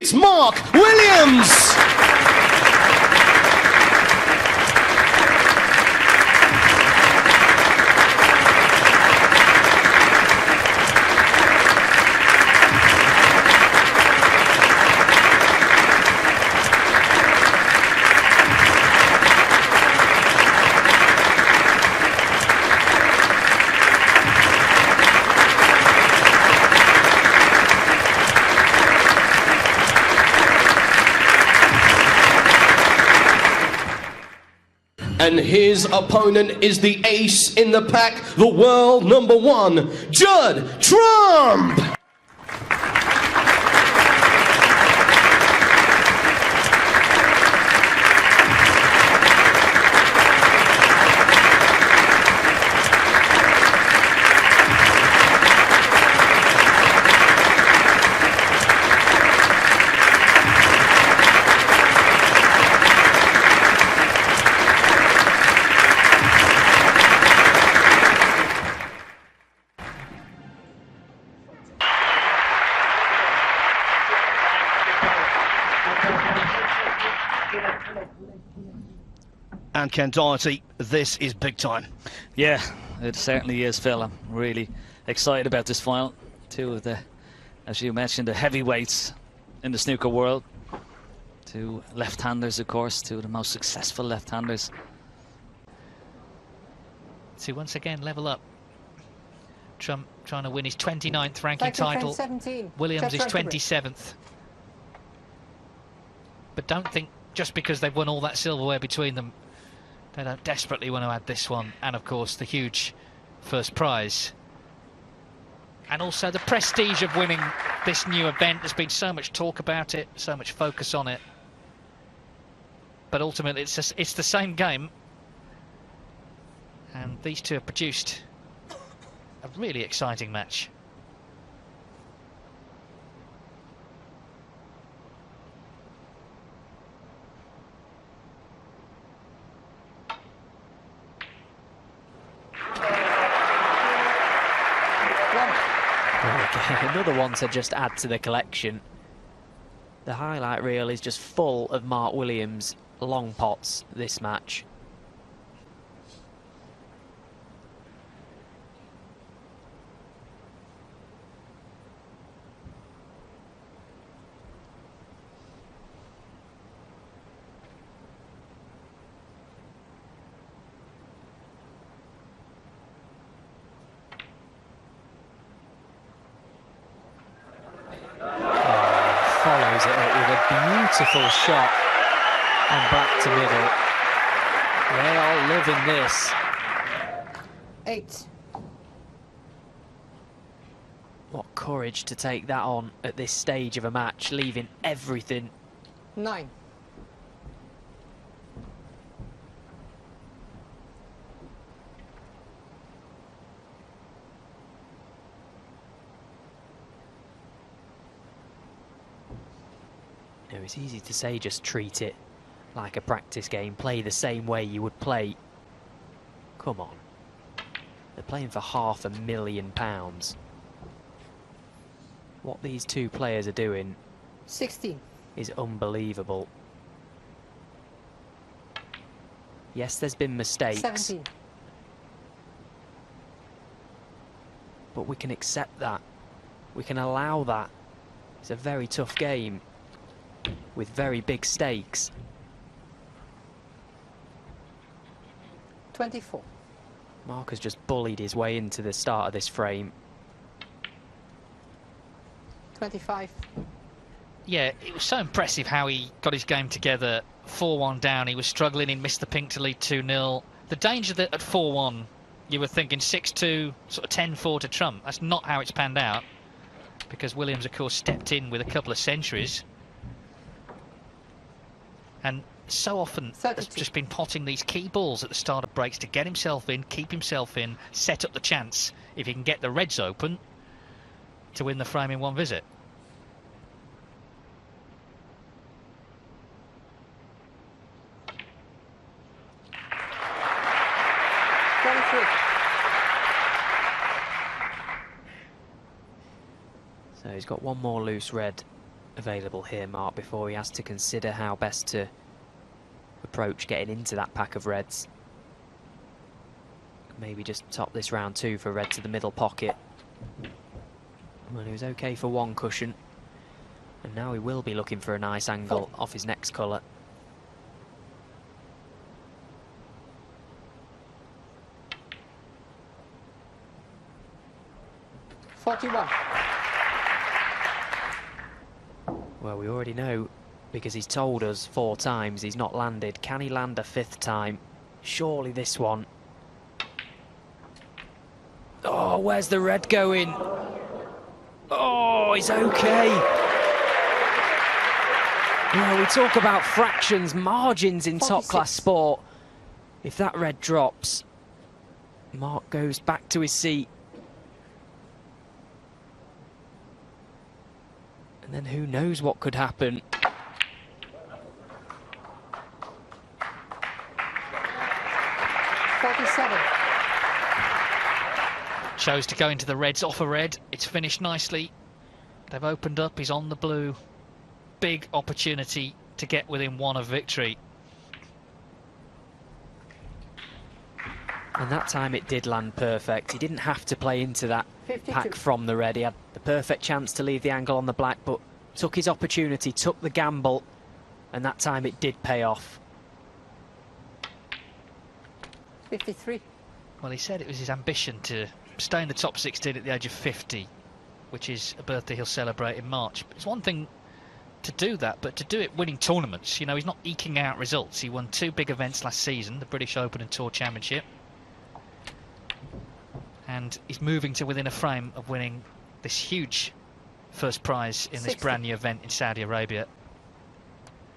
It's Mark Williams! And his opponent is the ace in the pack, the world #1, Judd Trump! And Ken Doherty, this is big time. Yeah, it certainly is, Phil. I'm really excited about this final. Two of the, as you mentioned, the heavyweights in the snooker world. Two left-handers, of course, two of the most successful left-handers. To once again level up. Trump trying to win his 29th ranking title. Williams is 27th. But don't think just because they've won all that silverware between them, they don't desperately want to add this one, and of course the huge first prize. And also the prestige of winning this new event. There's been so much talk about it, so much focus on it. But ultimately it's the same game. And these two have produced a really exciting match. Another one to just add to the collection. The highlight reel is just full of Mark Williams long pots this match. Follows it up with a beautiful shot and back to middle. They are loving this. 8. What courage to take that on at this stage of a match, leaving everything. 9. It's easy to say just treat it like a practice game, play the same way you would play. Come on. They're playing for £500,000. What these two players are doing 16 is unbelievable. Yes, there's been mistakes. 17. But we can accept that. We can allow that. It's a very tough game with very big stakes. 24. Mark has just bullied his way into the start of this frame. 25. Yeah, it was so impressive how he got his game together. 4-1 down, he was struggling, he missed the pink to lead 2-0. The danger that at 4-1, you were thinking 6-2, sort of 10-4 to Trump. That's not how it's panned out, because Williams, of course, stepped in with a couple of centuries. And so often has just been potting these key balls at the start of breaks to get himself in, keep himself in, set up the chance, if he can get the reds open, to win the frame in one visit. So he's got one more loose red available here, Mark, before he has to consider how best to approach getting into that pack of reds. Maybe just top this round 2 for red to the middle pocket. Well, he was okay for 1 cushion. And now he will be looking for a nice angle off his next colour. Well, we already know, because he's told us 4 times he's not landed. Can he land a 5th time? Surely this one. Oh, where's the red going? Oh, he's okay. Well, we talk about fractions, margins in top-class sport. If that red drops, Mark goes back to his seat. And then who knows what could happen. Chose to go into the reds off a red. It's finished nicely. They've opened up. He's on the blue. Big opportunity to get within 1 of victory. And that time it did land perfect. He didn't have to play into that 52. pack from the red. He had the perfect chance to leave the angle on the black, but took his opportunity, took the gamble, and that time it did pay off. 53. Well, he said it was his ambition to stay in the top 16 at the age of 50, which is a birthday he'll celebrate in March. It's one thing to do that, but to do it winning tournaments. You know, he's not eking out results. He won 2 big events last season, the British Open and Tour Championship. And he's moving to within a frame of winning this huge first prize in this 60. brand new event in Saudi Arabia.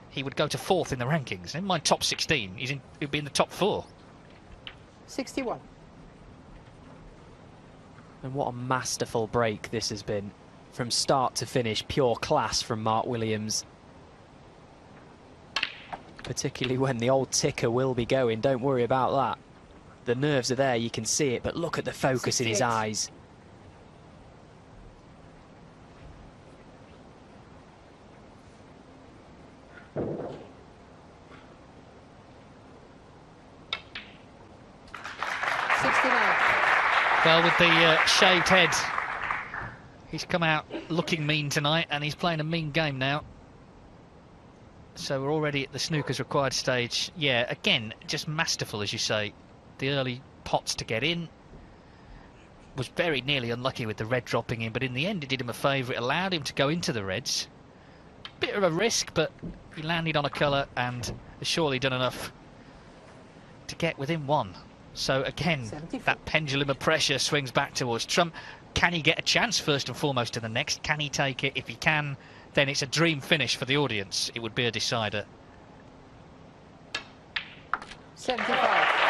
He would go to 4th in the rankings. In my top 16, he'd be in the top 4. 61. And what a masterful break this has been. From start to finish, pure class from Mark Williams. Particularly when the old ticker will be going, don't worry about that. The nerves are there, you can see it, but look at the focus in his 68. eyes. Well, with the shaved head, he's come out looking mean tonight, and he's playing a mean game now. So we're already at the snooker's required stage. Yeah, again, just masterful, as you say. The early pots to get in. Was very nearly unlucky with the red dropping in, but in the end it did him a favour. It allowed him to go into the reds. Bit of a risk, but he landed on a colour and has surely done enough to get within 1. So again, 74. that pendulum of pressure swings back towards Trump. Can he get a chance first and foremost to the next? Can he take it? If he can, then it's a dream finish for the audience. It would be a decider. 75.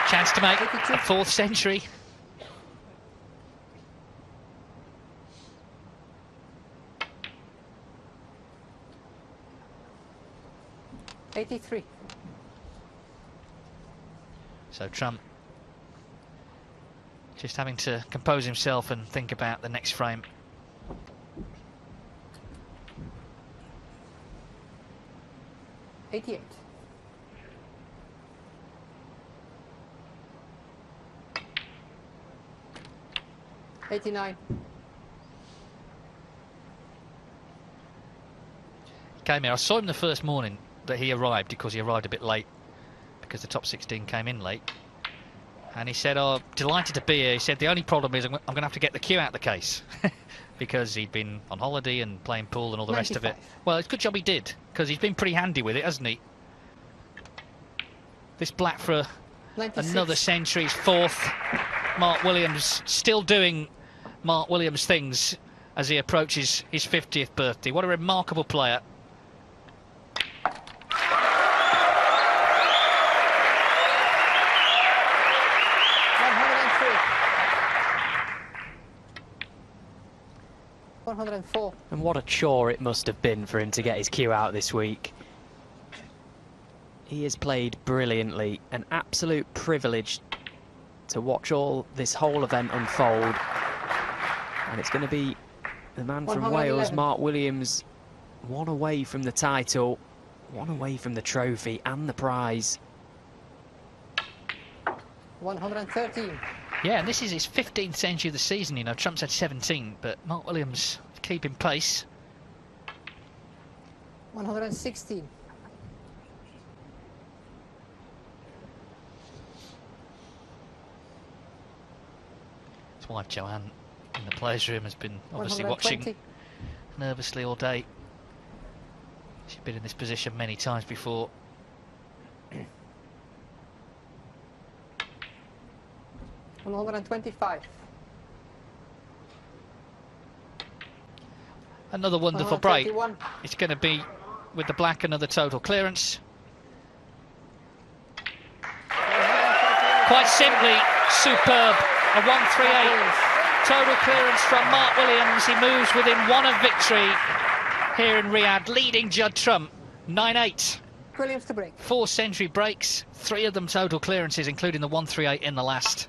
Chance to make a 4th century. '83. So Trump just having to compose himself and think about the next frame. '88. '89. Came here. I saw him the first morning that he arrived, because he arrived a bit late because the top 16 came in late. And he said, "Oh, delighted to be here." He said, "The only problem is I'm going to have to get the cue out of the case." Because he'd been on holiday and playing pool and all the rest of it. 95. Well, it's a good job he did, because he's been pretty handy with it, hasn't he? This black for 96. another century's 4th. Mark Williams still doing Mark Williams things as he approaches his 50th birthday. What a remarkable player. 104. And what a chore it must have been for him to get his cue out this week. He has played brilliantly, an absolute privilege to watch this whole event unfold. And it's going to be the man from 111. Wales, Mark Williams, one away from the title, one away from the trophy and the prize. 113. Yeah, and this is his 15th century of the season. You know, Trump's had 17, but Mark Williams keeping pace. 116. His wife Joanne in the players' room has been obviously 120. watching nervously all day. She's been in this position many times before. One 125. Another wonderful break. 131. It's going to be with the black, another total clearance. Quite simply, superb. A 138 total clearance from Mark Williams. He moves within one of victory here in Riyadh, leading Judd Trump 9-8. Williams to break. 4 century breaks, 3 of them total clearances, including the 138 in the last.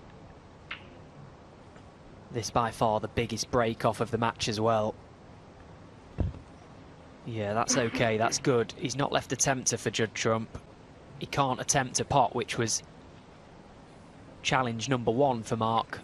This by far the biggest break off of the match as well. Yeah, that's okay, that's good. He's not left a tempter for Judd Trump. He can't attempt a pot, which was challenge number 1 for Mark.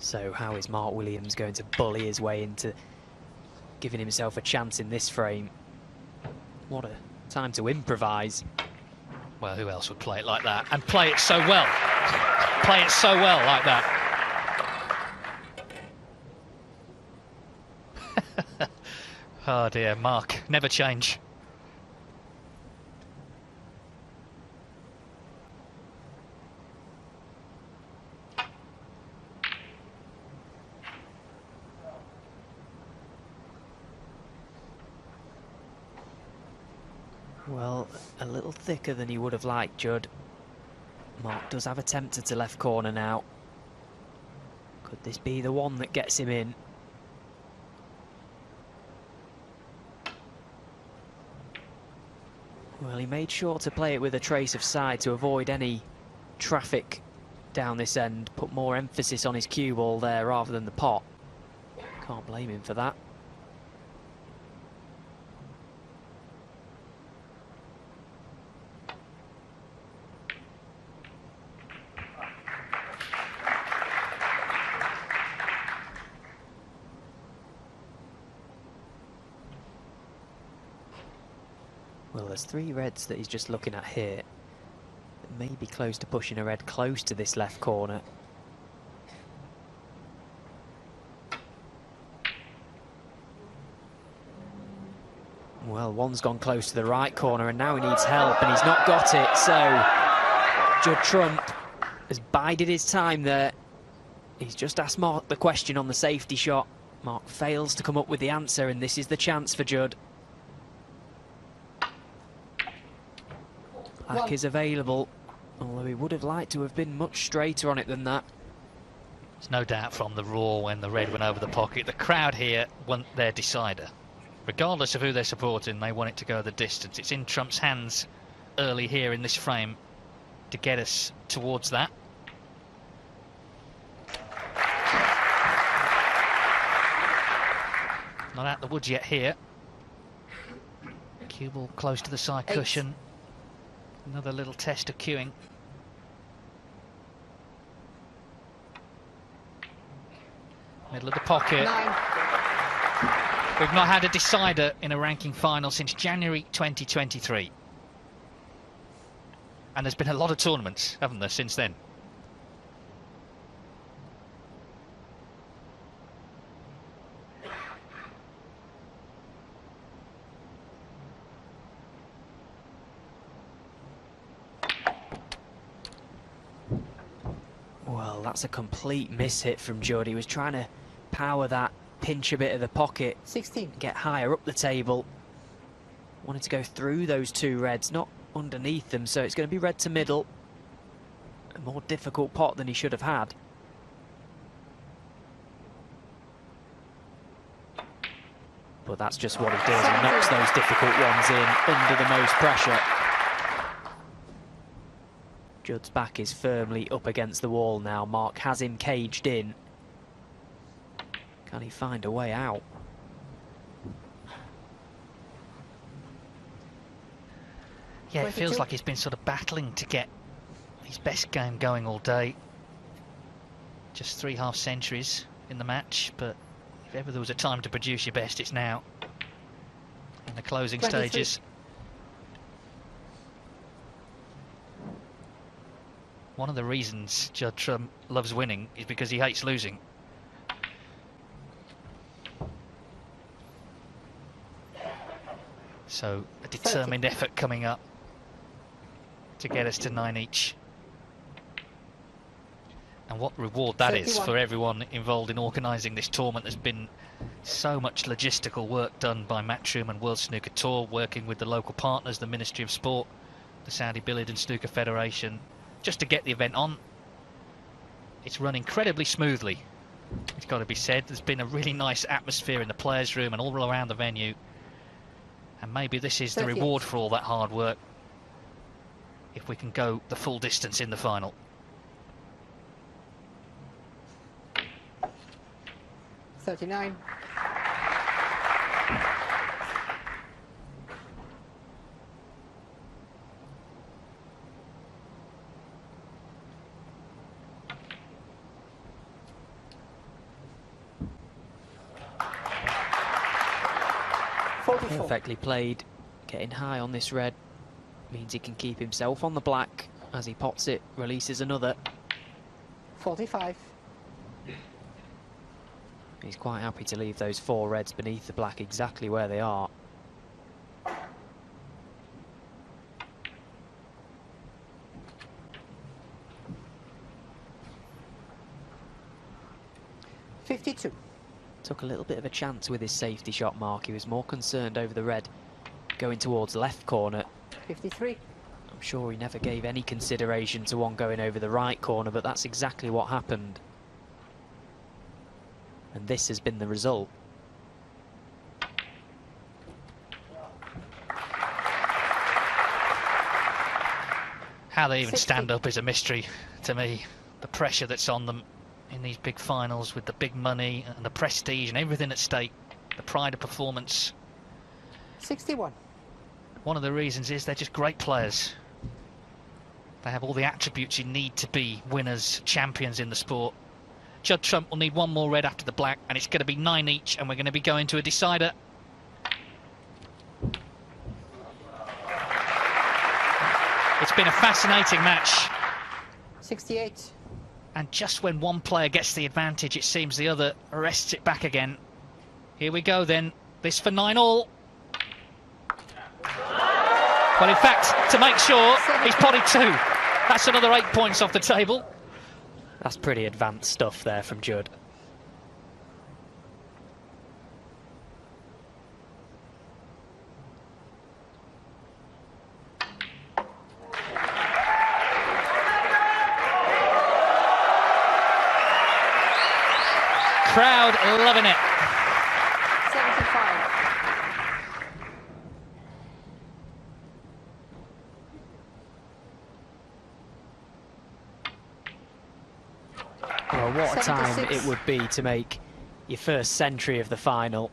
So how is Mark Williams going to bully his way into giving himself a chance in this frame? What a time to improvise. Well, who else would play it like that and play it so well? Play it so well like that. Oh dear, Mark, never change. Well, a little thicker than he would have liked, Judd. Mark does have a tempter to left corner now. Could this be the one that gets him in? Well, he made sure to play it with a trace of side to avoid any traffic down this end. Put more emphasis on his cue ball there rather than the pot. Can't blame him for that. Well, there's 3 reds that he's just looking at here. That may be close to pushing a red close to this left corner. Well, one's gone close to the right corner and now he needs help and he's not got it. So Judd Trump has bided his time there. He's just asked Mark the question on the safety shot. Mark fails to come up with the answer and this is the chance for Judd. Black is available, although he would have liked to have been much straighter on it than that. There's no doubt from the roar when the red went over the pocket. The crowd here want their decider. Regardless of who they're supporting, they want it to go the distance. It's in Trump's hands early here in this frame to get us towards that. Not out the woods yet here. Cue ball close to the side 8. cushion. Another little test of queuing. Middle of the pocket. 9. We've not had a decider in a ranking final since January 2023. And there's been a lot of tournaments, haven't there, since then? Well, that's a complete miss hit from Judd. He was trying to power that, pinch a bit of the pocket, 16. get higher up the table. Wanted to go through those two reds, not underneath them, so it's going to be red to middle. A more difficult pot than he should have had. But that's just what he does. He knocks those difficult ones in under the most pressure. Judd's back is firmly up against the wall now. Mark has him caged in. Can he find a way out? Yeah, it feels 22. like he's been sort of battling to get his best game going all day. Just 3 half centuries in the match, but if ever there was a time to produce your best, it's now. In the closing 23. stages. One of the reasons Judd Trump loves winning is because he hates losing. So a determined effort coming up to get us to 9 each. And what reward that is 31. for everyone involved in organising this tournament. There's been so much logistical work done by Matchroom and World Snooker Tour, working with the local partners, the Ministry of Sport, the Saudi Billiard and Snooker Federation, just to get the event on. It's run incredibly smoothly, it's got to be said. There's been a really nice atmosphere in the players' room and all around the venue. And maybe this is the 38. reward for all that hard work, if we can go the full distance in the final. $39. Perfectly played. Getting high on this red means he can keep himself on the black. As he pots it, releases another. 45. He's quite happy to leave those 4 reds beneath the black exactly where they are. $52. Took a little bit of a chance with his safety shot, Mark. He was more concerned over the red going towards left corner. 53. I'm sure he never gave any consideration to one going over the right corner, but that's exactly what happened. And this has been the result. How they even 60. stand up is a mystery to me. The pressure that's on them in these big finals, with the big money and the prestige and everything at stake, the pride of performance. 61. One of the reasons is they're just great players. They have all the attributes you need to be winners, champions in the sport. Judd Trump will need one more red after the black, and it's going to be 9 each, and we're going to be going to a decider. It's been a fascinating match. 68. And just when one player gets the advantage, it seems the other arrests it back again. Here we go then. This for 9 all. Well, in fact, to make sure, he's potted 2. That's another 8 points off the table. That's pretty advanced stuff there from Judd. Crowd loving it. 75. Well, what a time 76. it would be to make your first century of the final.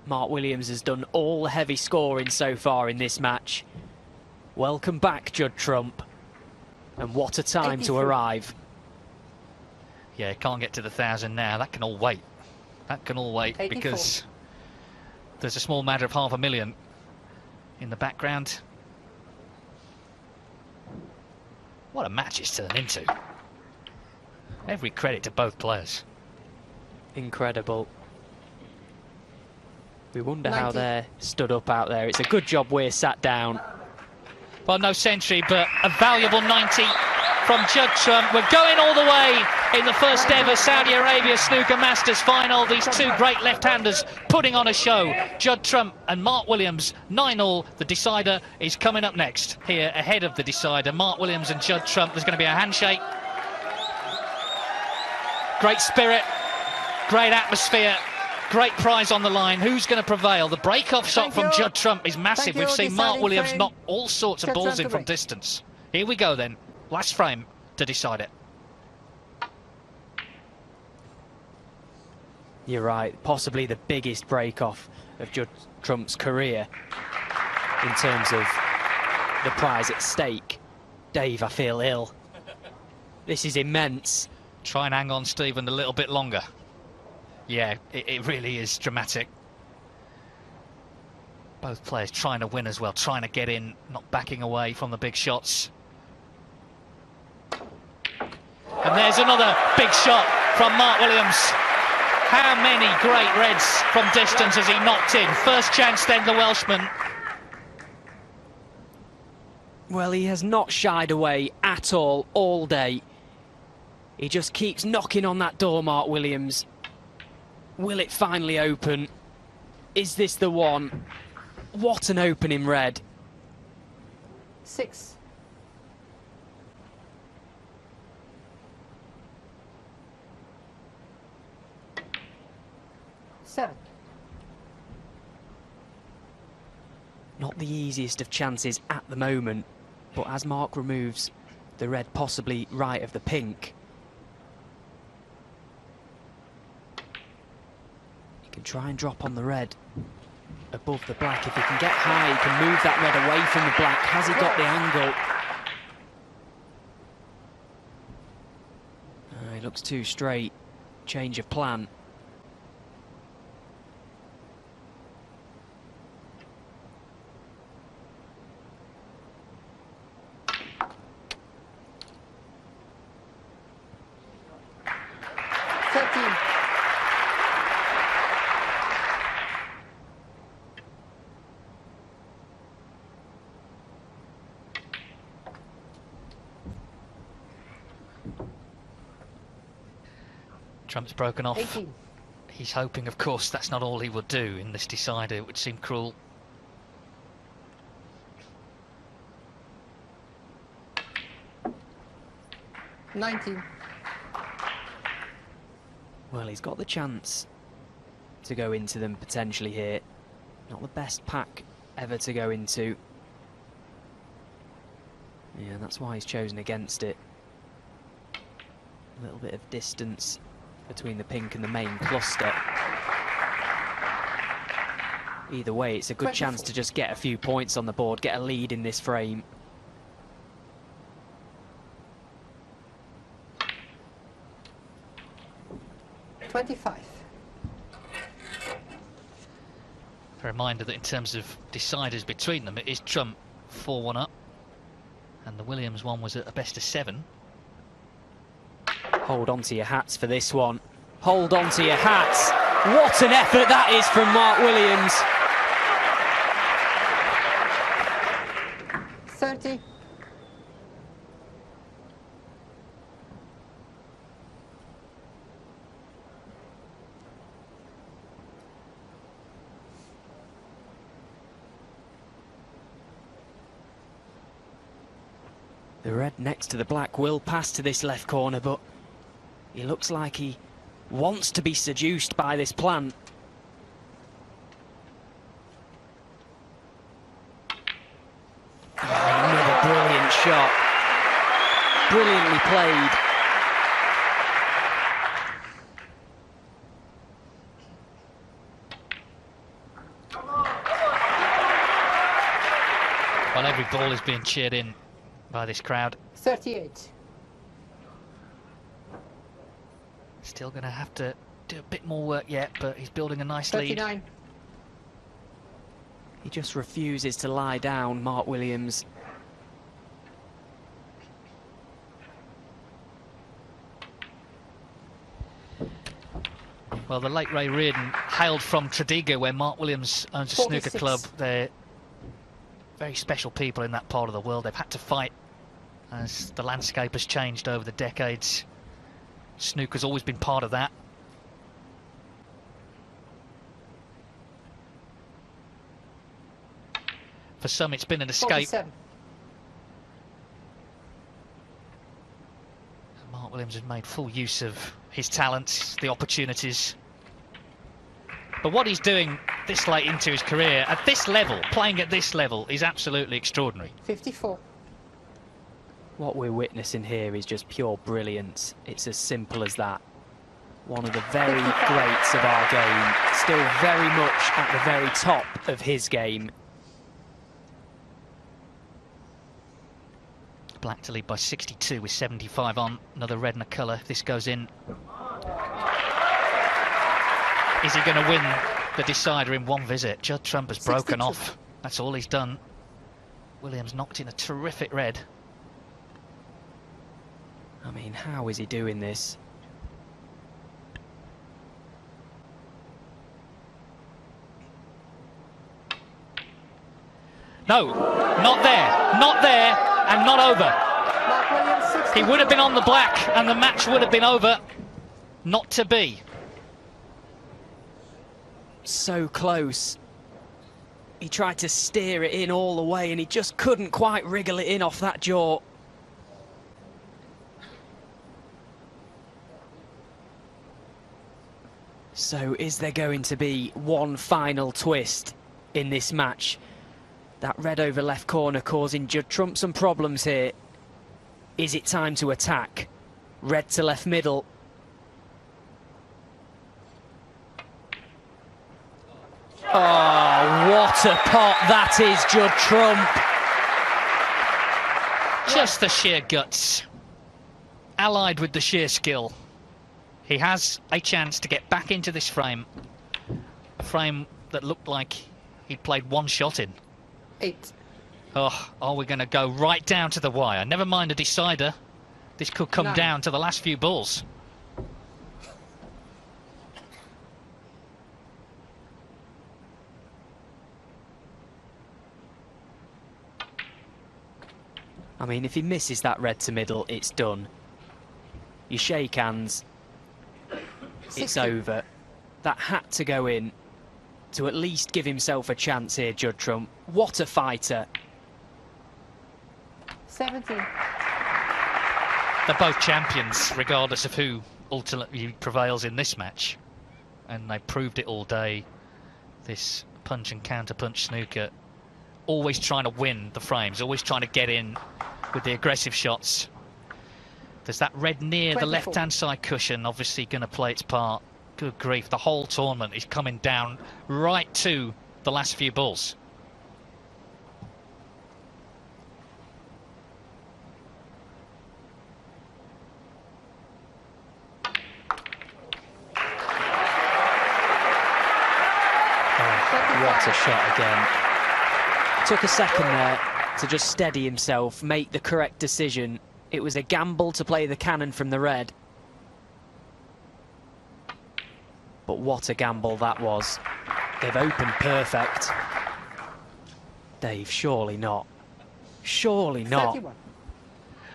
Mark Williams has done all the heavy scoring so far in this match. Welcome back, Judd Trump. And what a time to 83. arrive. Yeah, can't get to the 1,000 now. That can all wait. That can all wait 84. because there's a small matter of $500,000 in the background. What a match it's turned into. Every credit to both players. Incredible. We wonder how 90. they're stood up out there. It's a good job we're sat down. Well, no century, but a valuable 90 from Judd Trump. We're going all the way in the first ever Saudi Arabia Snooker Masters final. These two great left-handers putting on a show. Judd Trump and Mark Williams, 9-all. The decider is coming up next here ahead of the decider. Mark Williams and Judd Trump. There's going to be a handshake. Great spirit, great atmosphere. Great prize on the line. Who's going to prevail? The break-off shot from Judd Trump is massive. Thank you. We've seen Mark Deciding Williams frame. knock all sorts of Judd balls Trump in to from break. distance. Here we go then. Last frame to decide it. You're right, possibly the biggest break-off of Judd Trump's career in terms of the prize at stake. Dave, I feel ill. This is immense. Try and hang on, Stephen, a little bit longer. Yeah, it really is dramatic. Both players trying to win as well, trying to get in, not backing away from the big shots. And there's another big shot from Mark Williams. How many great reds from distance has he knocked in? First chance then, the Welshman. Well, he has not shied away at all day. He just keeps knocking on that door, Mark Williams. Will it finally open? Is this the one? What an opening red. 6. Seven. Not the easiest of chances at the moment, but as Mark removes the red possibly right of the pink, he can try and drop on the red above the black. If he can get high, he can move that red away from the black. Has he got the angle? He looks too straight. Change of plan. Trump's broken off. 18. He's hoping, of course, that's not all he would do in this decider. It would seem cruel. $19. Well, he's got the chance to go into them potentially here. Not the best pack ever to go into. Yeah, that's why he's chosen against it. A little bit of distance between the pink and the main cluster. Either way, it's a good 24. chance to just get a few points on the board, get a lead in this frame. $25. A reminder that in terms of deciders between them, it is Trump 4-1 up. And the Williams one was at a best of 7. Hold on to your hats for this one. Hold on to your hats. What an effort that is from Mark Williams. 30. The red next to the black will pass to this left corner, but he looks like he wants to be seduced by this plan. Another brilliant shot. Brilliantly played. Well, every ball is being cheered in by this crowd. 38. Still going to have to do a bit more work yet, but he's building a nice lead. 39. He just refuses to lie down, Mark Williams. Well, the late Ray Reardon hailed from Tredegar, where Mark Williams owns a 46. snooker club. They're very special people in that part of the world. They've had to fight as the landscape has changed over the decades. Snooker's always been part of that. For some, it's been an escape. 47. Mark Williams has made full use of his talents, the opportunities. But what he's doing this late into his career, at this level, playing at this level, is absolutely extraordinary. 54. What we're witnessing here is just pure brilliance. It's as simple as that. One of the very greats of our game, still very much at the very top of his game. Black to lead by 62 with 75 on. Another red and a colour if this goes in. Is he going to win the decider in one visit? Judd Trump has broken 62. off. That's all he's done. Williams knocked in a terrific red. I mean, how is he doing this? No, not there, not there, and not over. Mark Williams, 60. He would have been on the black and the match would have been over. Not to be. So close. He tried to steer it in all the way and he just couldn't quite wriggle it in off that jaw. So is there going to be one final twist in this match? That red over left corner causing Judd Trump some problems here. Is it time to attack? Red to left middle. Oh, what a pot that is, Judd Trump. Just the sheer guts, allied with the sheer skill. He has a chance to get back into this frame. A frame that looked like he'd played one shot in. 8. Oh, are we going to go right down to the wire? Never mind a decider. This could come 9. down to the last few balls. I mean, if he misses that red to middle, it's done. You shake hands. It's 60. over. That had to go in to at least give himself a chance here, Judd Trump. What a fighter. 17. They're both champions, regardless of who ultimately prevails in this match. And they proved it all day. This punch and counter punch snooker. Always trying to win the frames, always trying to get in with the aggressive shots. There's that red near 24. the left-hand side cushion, obviously going to play its part. Good grief, the whole tournament is coming down right to the last few balls. What a shot again. Took a second there to just steady himself, make the correct decision. It was a gamble to play the cannon from the red. But what a gamble that was. They've opened perfect. Dave, surely not. Surely not. 31.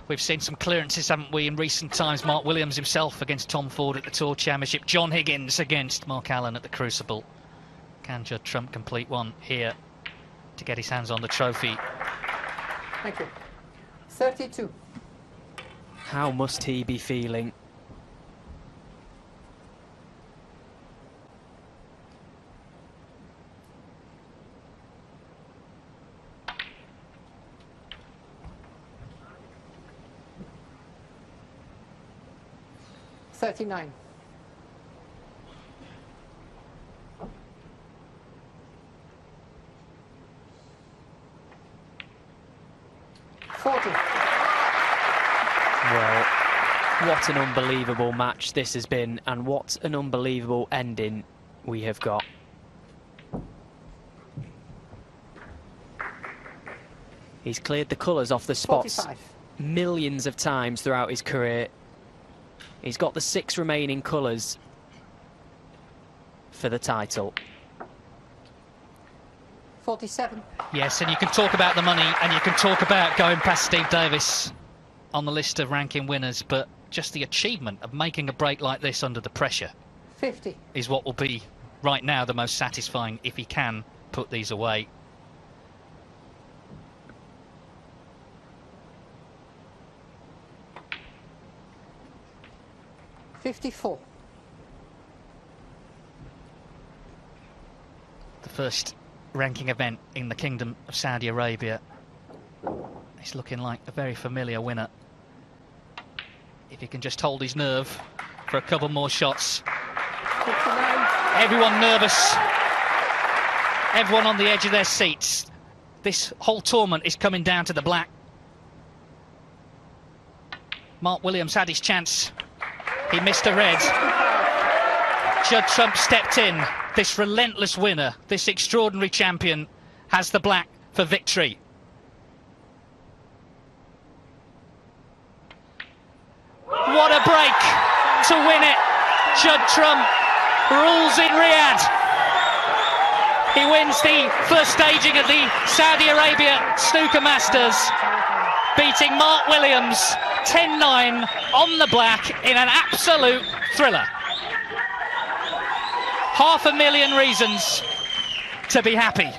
We've seen some clearances, haven't we, in recent times. Mark Williams himself against Tom Ford at the Tour Championship. John Higgins against Mark Allen at the Crucible. Can Judd Trump complete one here to get his hands on the trophy? Thank you. 32. How must he be feeling? $39. 40. Well, what an unbelievable match this has been, and what an unbelievable ending we have got. He's cleared the colours off the spots 45. millions of times throughout his career. He's got the 6 remaining colours for the title. 47. Yes, and you can talk about the money, and you can talk about going past Steve Davis on the list of ranking winners, but just the achievement of making a break like this under the pressure 50. is what will be, right now, the most satisfying if he can put these away. $54. The first ranking event in the Kingdom of Saudi Arabia. He's looking like a very familiar winner. If he can just hold his nerve for a couple more shots. 59. Everyone nervous. Everyone on the edge of their seats. This whole tournament is coming down to the black. Mark Williams had his chance. He missed a red. Judd Trump stepped in. This relentless winner, this extraordinary champion, has the black for victory. What a break to win it. Judd Trump rules in Riyadh. He wins the first staging of the Saudi Arabia Snooker Masters, beating Mark Williams 10-9 on the black in an absolute thriller. 500,000 reasons to be happy.